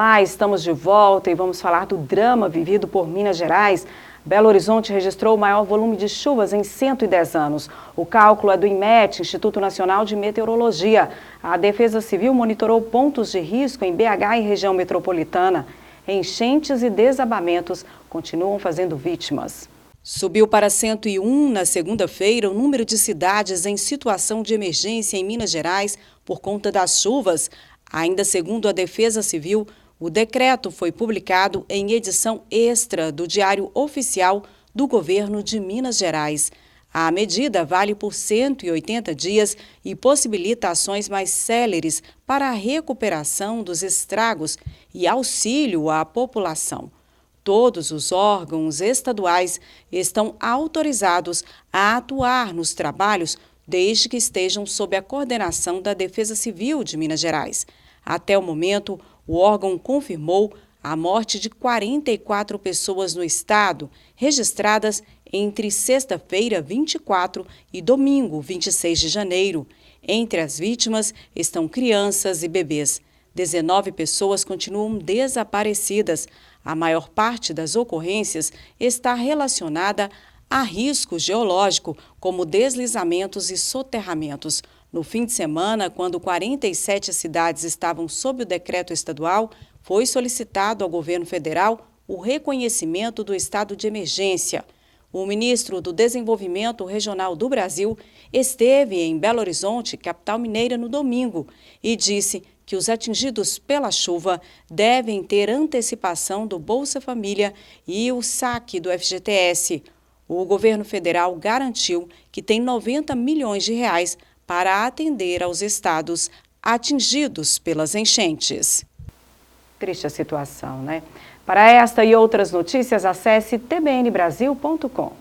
Olá, estamos de volta e vamos falar do drama vivido por Minas Gerais. Belo Horizonte registrou o maior volume de chuvas em 110 anos. O cálculo é do INMET, Instituto Nacional de Meteorologia. A Defesa Civil monitorou pontos de risco em BH e região metropolitana. Enchentes e desabamentos continuam fazendo vítimas. Subiu para 101 na segunda-feira o número de cidades em situação de emergência em Minas Gerais por conta das chuvas. Ainda segundo a Defesa Civil, o decreto foi publicado em edição extra do Diário Oficial do Governo de Minas Gerais. A medida vale por 180 dias e possibilita ações mais céleres para a recuperação dos estragos e auxílio à população. Todos os órgãos estaduais estão autorizados a atuar nos trabalhos desde que estejam sob a coordenação da Defesa Civil de Minas Gerais. Até o momento, o órgão confirmou a morte de 44 pessoas no estado, registradas entre sexta-feira, 24, e domingo, 26 de janeiro. Entre as vítimas estão crianças e bebês. 19 pessoas continuam desaparecidas. A maior parte das ocorrências está relacionada a risco geológico, como deslizamentos e soterramentos. No fim de semana, quando 47 cidades estavam sob o decreto estadual, foi solicitado ao governo federal o reconhecimento do estado de emergência. O ministro do Desenvolvimento Regional do Brasil esteve em Belo Horizonte, capital mineira, no domingo, e disse que os atingidos pela chuva devem ter antecipação do Bolsa Família e o saque do FGTS. O governo federal garantiu que tem 90 milhões de reais para atender aos estados atingidos pelas enchentes. Triste a situação, né? Para esta e outras notícias, acesse tbnbrasil.com.